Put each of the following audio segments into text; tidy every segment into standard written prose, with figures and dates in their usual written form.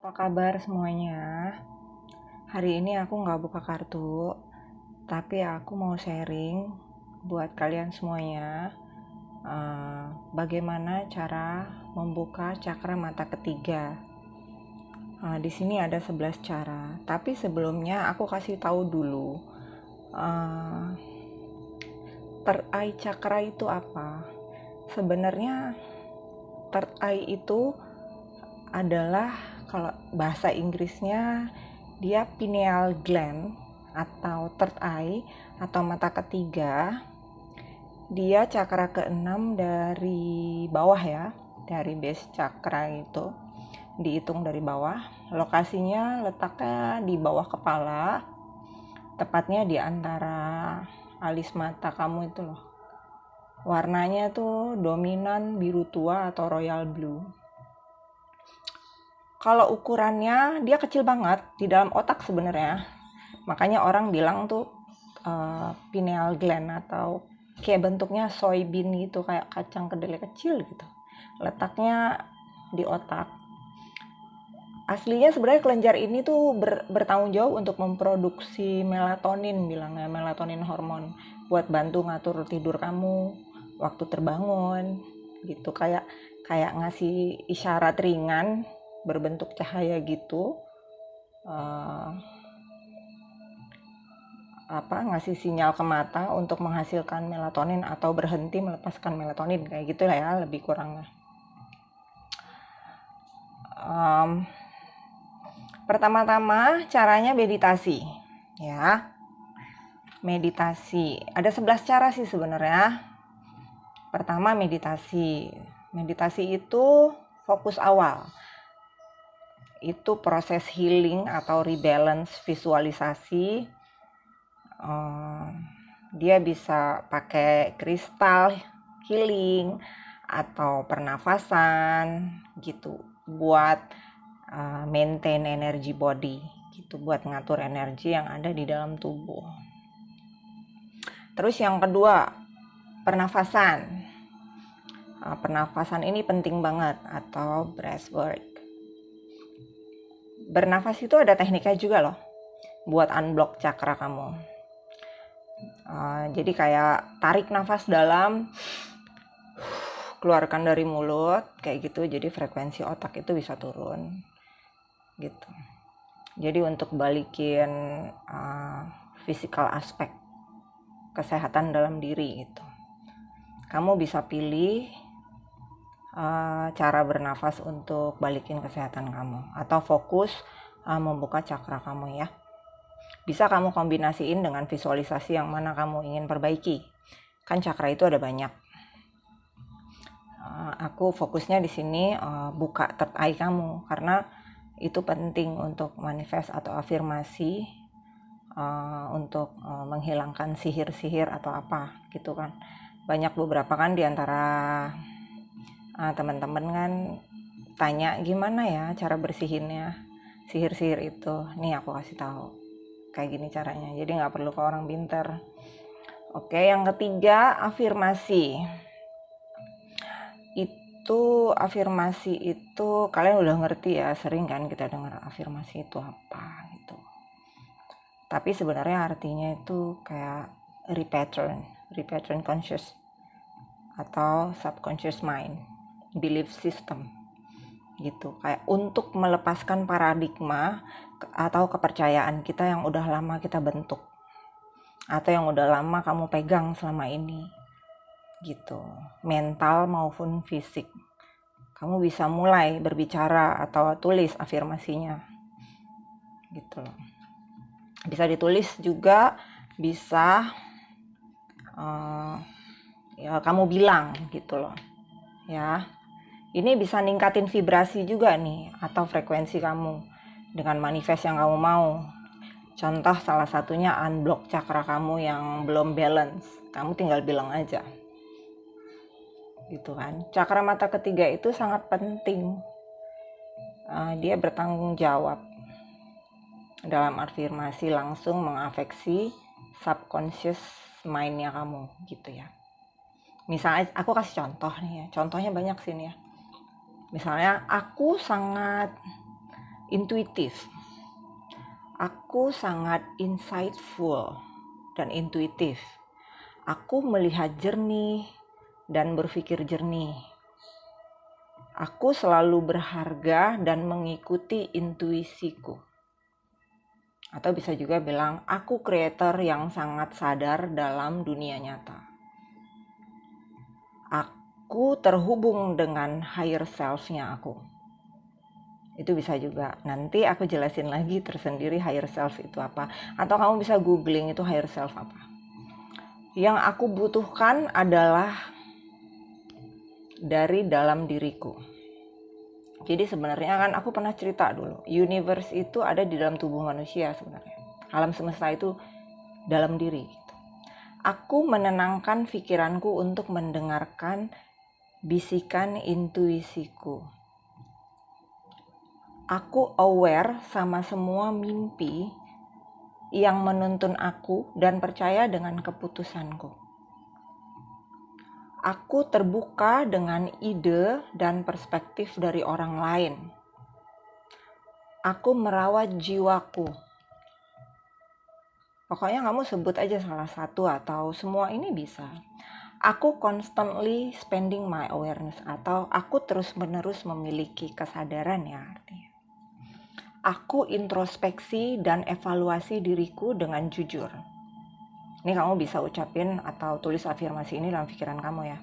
Apa kabar semuanya? Hari ini aku nggak buka kartu, tapi aku mau sharing buat kalian semuanya bagaimana cara membuka cakra mata ketiga. Di sini ada 11 cara, tapi sebelumnya aku kasih tahu dulu third eye chakra itu apa. Sebenarnya third eye itu adalah, kalau bahasa Inggrisnya, dia pineal gland atau third eye atau mata ketiga. Dia cakra keenam dari bawah ya, dari base cakra itu dihitung dari bawah. Lokasinya letaknya di bawah kepala, tepatnya di antara alis mata kamu itu loh. Warnanya tuh dominan biru tua atau royal blue. Kalau ukurannya dia kecil banget di dalam otak sebenarnya. Makanya orang bilang tuh pineal gland atau kayak bentuknya soybean gitu, kayak kacang kedelai kecil gitu. Letaknya di otak. Aslinya sebenarnya kelenjar ini tuh bertanggung jawab untuk memproduksi melatonin, bilangnya melatonin hormon, buat bantu ngatur tidur kamu waktu terbangun gitu, kayak ngasih isyarat ringan berbentuk cahaya gitu, ngasih sinyal ke mata untuk menghasilkan melatonin atau berhenti melepaskan melatonin, kayak gitu lah ya lebih kurangnya. Pertama-tama caranya meditasi ya. Meditasi ada 11 cara sih sebenarnya. Pertama, meditasi itu fokus awal, itu proses healing atau rebalance visualisasi. Dia bisa pakai kristal healing atau pernafasan gitu buat maintain energy body gitu, buat ngatur energi yang ada di dalam tubuh. Terus yang kedua, pernafasan. Pernafasan ini penting banget, atau breathwork. Bernafas itu ada tekniknya juga loh buat unblock cakra kamu. Jadi kayak tarik nafas dalam, keluarkan dari mulut kayak gitu, jadi frekuensi otak itu bisa turun gitu. Jadi untuk balikin physical aspek kesehatan dalam diri gitu, kamu bisa pilih cara bernafas untuk balikin kesehatan kamu, atau fokus membuka cakra kamu ya. Bisa kamu kombinasiin dengan visualisasi yang mana kamu ingin perbaiki. Kan cakra itu ada banyak. Aku fokusnya di sini buka third eye kamu, karena itu penting untuk manifest atau afirmasi, untuk menghilangkan sihir-sihir atau apa gitu kan. Banyak beberapa kan diantara teman-teman kan tanya gimana ya cara bersihinnya sihir-sihir itu. Nih aku kasih tahu kayak gini caranya, jadi nggak perlu ke orang pinter. Oke, yang ketiga, afirmasi. Afirmasi itu kalian udah ngerti ya, sering kan kita dengar afirmasi itu apa gitu. Tapi sebenarnya artinya itu kayak repattern conscious atau subconscious mind, belief system gitu, kayak untuk melepaskan paradigma atau kepercayaan kita yang udah lama kita bentuk atau yang udah lama kamu pegang selama ini gitu, mental maupun fisik. Kamu bisa mulai berbicara atau tulis afirmasinya gitu loh. Bisa ditulis juga, bisa ya kamu bilang gitu loh ya. Ini bisa ningkatin vibrasi juga nih, atau frekuensi kamu dengan manifest yang kamu mau. Contoh salah satunya unblock cakra kamu yang belum balance, kamu tinggal bilang aja gitu kan. Cakra mata ketiga itu sangat penting. Dia bertanggung jawab dalam afirmasi, langsung mengafeksi subconscious mind-nya kamu gitu ya. Misalnya aku kasih contoh nih ya, contohnya banyak sih nih ya. Misalnya aku sangat intuitif. Aku sangat insightful dan intuitif. Aku melihat jernih dan berpikir jernih. Aku selalu berharga dan mengikuti intuisiku. Atau bisa juga bilang, aku creator yang sangat sadar dalam dunia nyata. Aku terhubung dengan higher self-nya aku. Itu bisa juga. Nanti aku jelasin lagi tersendiri higher self itu apa. Atau kamu bisa googling itu higher self apa. Yang aku butuhkan adalah dari dalam diriku. Jadi sebenarnya kan aku pernah cerita dulu. Universe itu ada di dalam tubuh manusia sebenarnya. Alam semesta itu dalam diri. Aku menenangkan pikiranku untuk mendengarkan bisikan intuisiku. Aku aware sama semua mimpi yang menuntun aku dan percaya dengan keputusanku. Aku terbuka dengan ide dan perspektif dari orang lain. Aku merawat jiwaku. Pokoknya kamu sebut aja salah satu atau semua ini bisa. Aku constantly spending my awareness atau aku terus-menerus memiliki kesadaran ya artinya. Aku introspeksi dan evaluasi diriku dengan jujur. Ini kamu bisa ucapin atau tulis afirmasi ini dalam pikiran kamu ya.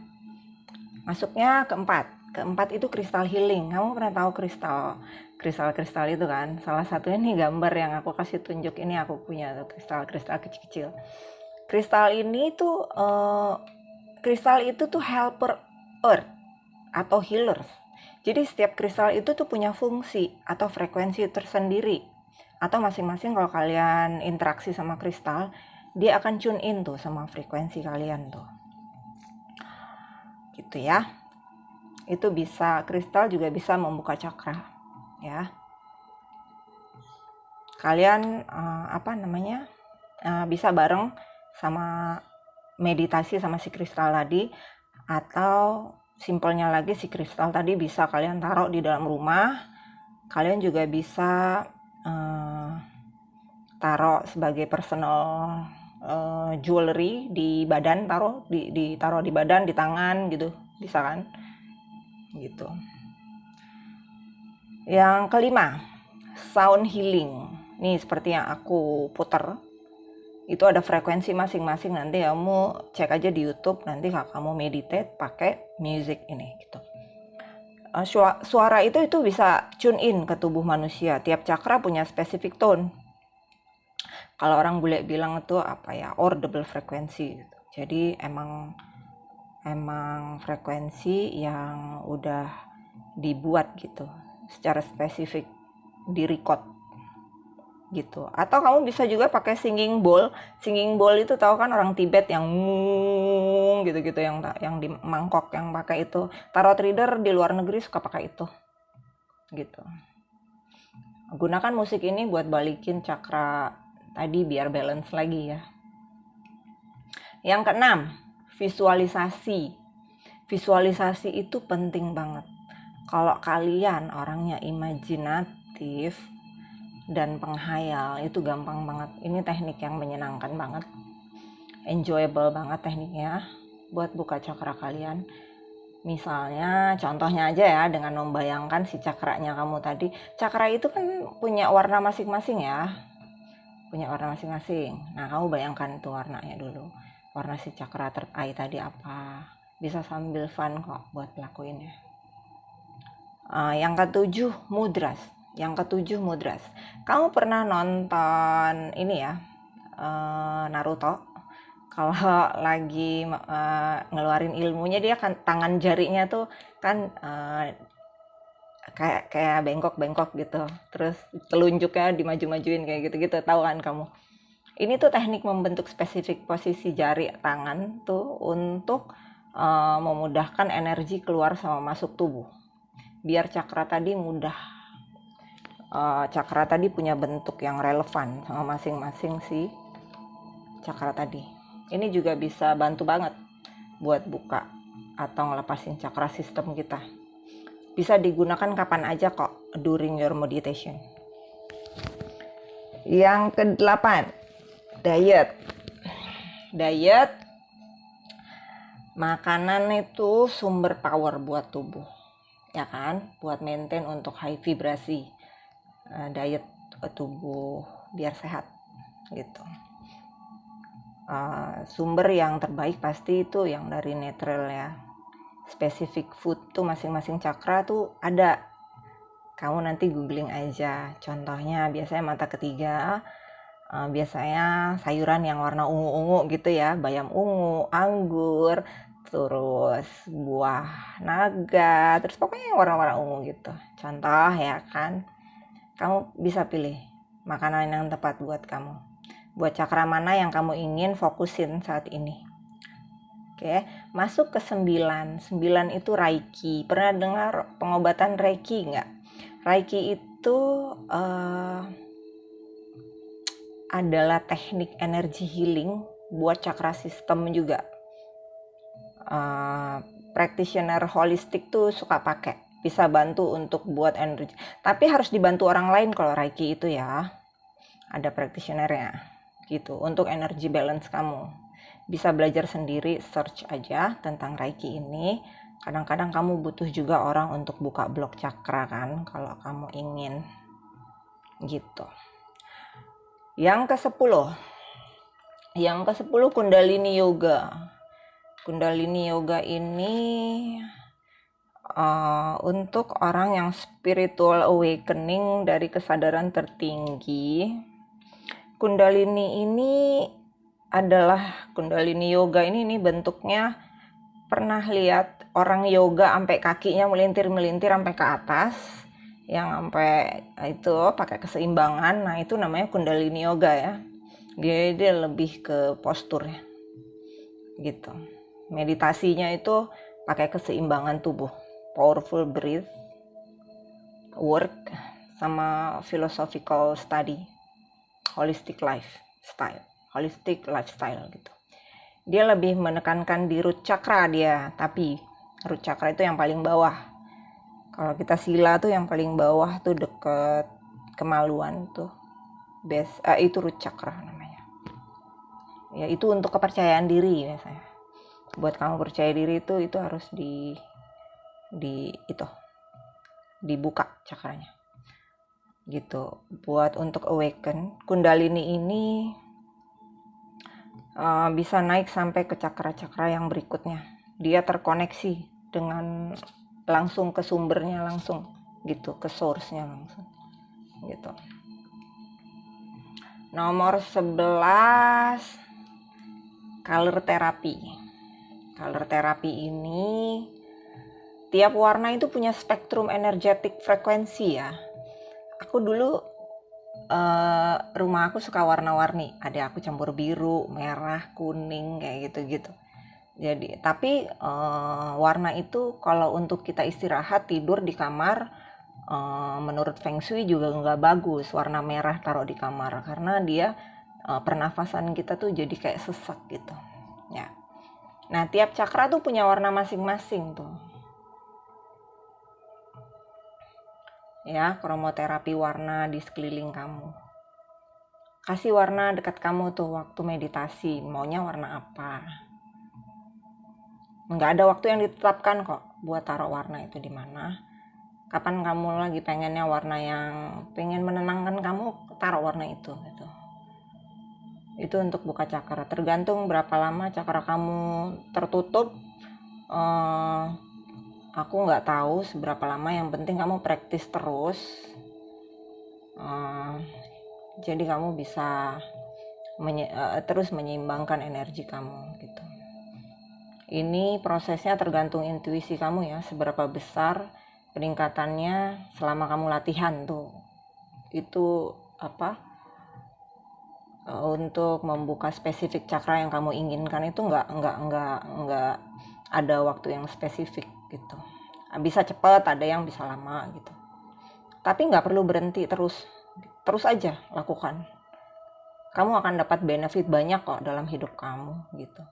Masuknya keempat. Keempat itu kristal healing. Kamu pernah tahu kristal itu kan? Salah satunya nih gambar yang aku kasih tunjuk ini aku punya tuh kristal kecil-kecil. Kristal itu tuh helper earth atau healers. Jadi setiap kristal itu tuh punya fungsi atau frekuensi tersendiri. Atau masing-masing kalau kalian interaksi sama kristal, dia akan tune in tuh sama frekuensi kalian tuh. Gitu ya. Itu bisa, kristal juga bisa membuka cakra ya. Kalian bisa bareng sama meditasi sama si kristal tadi, atau simpelnya lagi si kristal tadi bisa kalian taruh di dalam rumah. Kalian juga bisa taruh sebagai personal jewelry di badan, ditaruh di badan, di tangan gitu, bisa kan? Gitu. Yang kelima, sound healing. Nih seperti yang aku puter. Itu ada frekuensi masing-masing, nanti kamu cek aja di YouTube, nanti kamu meditate pakai music ini gitu. Suara itu bisa tune in ke tubuh manusia. Tiap cakra punya specific tone. Kalau orang bule bilang itu audible frekuensi gitu. Jadi emang frekuensi yang udah dibuat gitu secara spesifik, di record gitu. Atau kamu bisa juga pakai singing bowl. Singing bowl itu tahu kan orang Tibet yang gitu-gitu, yang di mangkok yang pakai itu. Tarot reader di luar negeri suka pakai itu. Gitu. Gunakan musik ini buat balikin cakra tadi biar balance lagi ya. Yang keenam, visualisasi. Visualisasi itu penting banget. Kalau kalian orangnya imajinatif dan penghayal, itu gampang banget. Ini teknik yang menyenangkan banget, enjoyable banget tekniknya buat buka cakra kalian. Misalnya contohnya aja ya, dengan membayangkan si cakranya kamu tadi. Cakra itu kan punya warna masing-masing ya, Nah kamu bayangkan tuh warnanya dulu, warna si cakra third eye tadi apa. Bisa sambil fun kok buat lakuinnya. Yang ketujuh, mudras. Kamu pernah nonton ini ya, Naruto? Kalau lagi ngeluarin ilmunya, dia kan tangan jarinya tuh kan kayak bengkok gitu, terus telunjuknya dimaju-majuin kayak gitu-gitu, tahu kan kamu? Ini tuh teknik membentuk spesifik posisi jari tangan tuh untuk memudahkan energi keluar sama masuk tubuh, biar cakra tadi mudah. Cakra tadi punya bentuk yang relevan sama masing-masing si cakra tadi. Ini juga bisa bantu banget buat buka atau ngelepasin cakra sistem kita. Bisa digunakan kapan aja kok during your meditation. Yang ke-8, diet. Makanan itu sumber power buat tubuh, ya kan, buat maintain untuk high vibrasi. Diet tubuh biar sehat gitu. Sumber yang terbaik pasti itu yang dari natural ya. Specific food tuh masing-masing cakra tuh ada. Kamu nanti googling aja. Contohnya biasanya mata ketiga, biasanya sayuran yang warna ungu-ungu gitu ya, bayam ungu, anggur, terus buah naga, terus pokoknya warna-warna ungu gitu. Contoh ya kan. Kamu bisa pilih makanan yang tepat buat kamu. Buat cakra mana yang kamu ingin fokusin saat ini. Oke, masuk ke 9. 9 itu Reiki. Pernah dengar pengobatan Reiki nggak? Reiki itu adalah teknik energi healing buat cakra sistem juga. Practitioner holistik tuh suka pakai. Bisa bantu untuk buat energi. Tapi harus dibantu orang lain kalau Reiki itu ya. Ada practitionernya gitu untuk energy balance kamu. Bisa belajar sendiri, search aja tentang Reiki ini. Kadang-kadang kamu butuh juga orang untuk buka blok cakra kan kalau kamu ingin gitu. Yang ke-10 Kundalini Yoga. Kundalini Yoga ini untuk orang yang spiritual awakening dari kesadaran tertinggi. Kundalini Yoga ini bentuknya, pernah lihat orang yoga sampai kakinya melintir sampai ke atas, yang sampai itu pakai keseimbangan. Nah itu namanya Kundalini Yoga ya. Dia lebih ke postur ya gitu. Meditasinya itu pakai keseimbangan tubuh, powerful breath work, sama philosophical study, holistic lifestyle gitu. Dia lebih menekankan di root chakra dia, tapi root chakra itu yang paling bawah. Kalau kita sila tuh yang paling bawah tuh deket kemaluan tuh base, itu root chakra namanya. Ya itu untuk kepercayaan diri biasanya. Buat kamu percaya diri itu harus dibuka cakranya gitu. Buat untuk awaken, Kundalini ini bisa naik sampai ke cakra-cakra yang berikutnya. Dia terkoneksi dengan langsung ke sumbernya langsung gitu, ke source-nya langsung gitu. Nomor 11, color therapy. Color therapy ini tiap warna itu punya spektrum energetik frekuensi ya. Aku dulu rumah aku suka warna-warni. Ada aku campur biru, merah, kuning kayak gitu-gitu. Jadi tapi warna itu kalau untuk kita istirahat tidur di kamar, menurut Feng Shui juga nggak bagus warna merah taruh di kamar, karena dia pernafasan kita tuh jadi kayak sesak gitu ya. Nah tiap cakra tuh punya warna masing-masing tuh ya. Kromoterapi warna di sekeliling kamu, kasih warna dekat kamu tuh waktu meditasi, maunya warna apa. Nggak ada waktu yang ditetapkan kok buat taruh warna itu di mana. Kapan kamu lagi pengennya warna yang pengen menenangkan kamu, taruh warna itu gitu. Itu untuk buka cakra, tergantung berapa lama cakra kamu tertutup. Aku nggak tahu seberapa lama, yang penting kamu praktis terus. Jadi kamu bisa terus menyeimbangkan energi kamu gitu. Ini prosesnya tergantung intuisi kamu ya, seberapa besar peningkatannya selama kamu latihan tuh. Itu untuk membuka spesifik cakra yang kamu inginkan itu nggak ada waktu yang spesifik gitu. Bisa cepat, ada yang bisa lama gitu. Tapi nggak perlu berhenti, terus aja lakukan. Kamu akan dapat benefit banyak kok dalam hidup kamu gitu.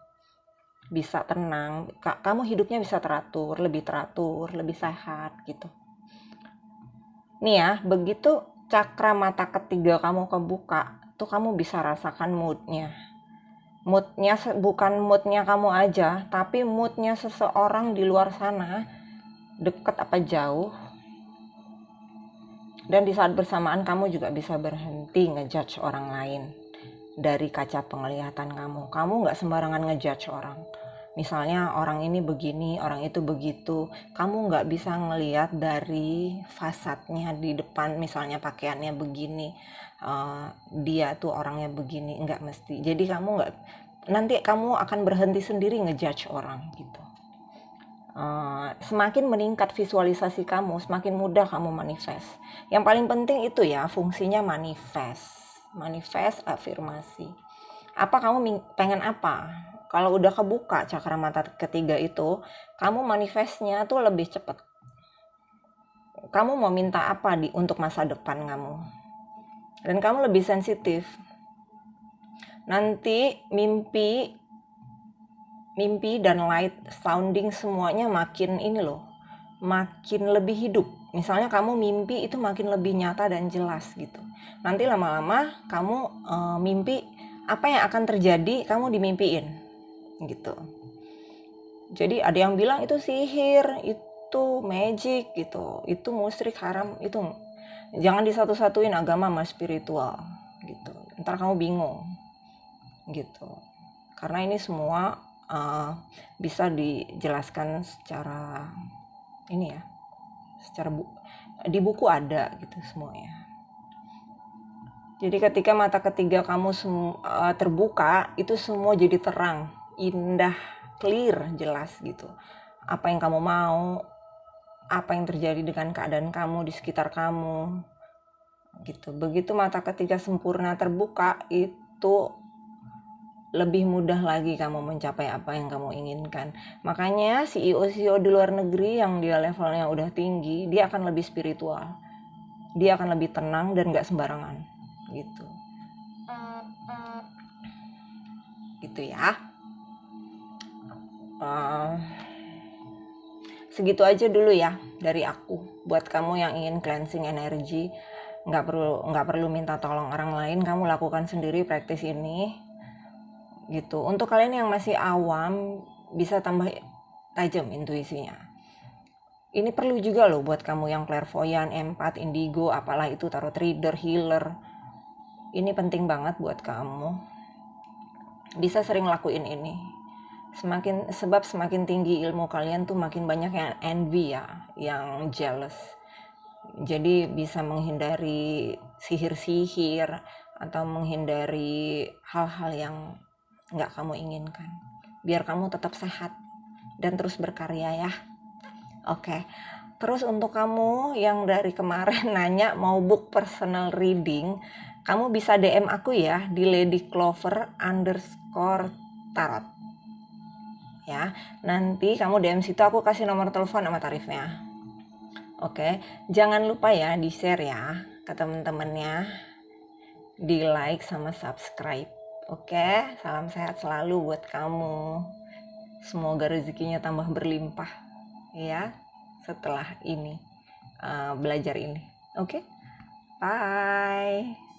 Bisa tenang, kamu hidupnya bisa lebih teratur, lebih sehat gitu. Nih ya, begitu cakra mata ketiga kamu kebuka, tuh kamu bisa rasakan moodnya. Moodnya bukan moodnya kamu aja, tapi moodnya seseorang di luar sana, deket apa jauh. Dan di saat bersamaan kamu juga bisa berhenti ngejudge orang lain dari kaca penglihatan kamu. Kamu nggak sembarangan ngejudge orang. Misalnya orang ini begini, orang itu begitu. Kamu nggak bisa ngelihat dari fasadnya di depan, misalnya pakaiannya begini, dia tuh orangnya begini, nggak mesti. Jadi kamu nggak, nanti kamu akan berhenti sendiri ngejudge orang gitu. Semakin meningkat visualisasi kamu, semakin mudah kamu manifest. Yang paling penting itu ya, fungsinya manifest afirmasi. Apa kamu pengen apa? Kalau udah kebuka cakra mata ketiga itu, kamu manifestnya tuh lebih cepat. Kamu mau minta apa untuk masa depan kamu? Dan kamu lebih sensitif. Nanti mimpi dan light sounding semuanya makin makin lebih hidup. Misalnya kamu mimpi itu makin lebih nyata dan jelas gitu. Nanti lama-lama kamu mimpi apa yang akan terjadi, kamu dimimpiin gitu. Jadi ada yang bilang itu sihir, itu magic gitu, itu musyrik haram, itu jangan disatu-satuin agama sama spiritual gitu. Ntar kamu bingung gitu. Karena ini semua bisa dijelaskan secara ini ya, secara di buku ada gitu semuanya. Jadi ketika mata ketiga kamu terbuka, itu semua jadi terang, indah, clear, jelas gitu. Apa yang kamu mau, apa yang terjadi dengan keadaan kamu di sekitar kamu gitu. Begitu mata ketiga sempurna terbuka, itu lebih mudah lagi kamu mencapai apa yang kamu inginkan. Makanya CEO di luar negeri yang dia levelnya udah tinggi, dia akan lebih spiritual, dia akan lebih tenang dan gak sembarangan gitu. Gitu ya. Segitu aja dulu ya dari aku. Buat kamu yang ingin cleansing energi, nggak perlu minta tolong orang lain, kamu lakukan sendiri praktis ini gitu. Untuk kalian yang masih awam, bisa tambah tajam intuisinya. Ini perlu juga loh buat kamu yang clairvoyant, empat, indigo, apalah itu, tarot reader, healer. Ini penting banget buat kamu. Bisa sering lakuin ini. Sebab semakin tinggi ilmu kalian tuh makin banyak yang envy ya, yang jealous. Jadi bisa menghindari sihir-sihir atau menghindari hal-hal yang nggak kamu inginkan. Biar kamu tetap sehat dan terus berkarya ya. Oke. Terus untuk kamu yang dari kemarin nanya mau book personal reading, kamu bisa DM aku ya di ladyclover_tarot. Ya, nanti kamu DM situ, aku kasih nomor telepon sama tarifnya. Oke, jangan lupa ya di share ya ke temen-temennya, di like sama subscribe. Oke, salam sehat selalu buat kamu. Semoga rezekinya tambah berlimpah ya setelah ini belajar ini. Oke, bye.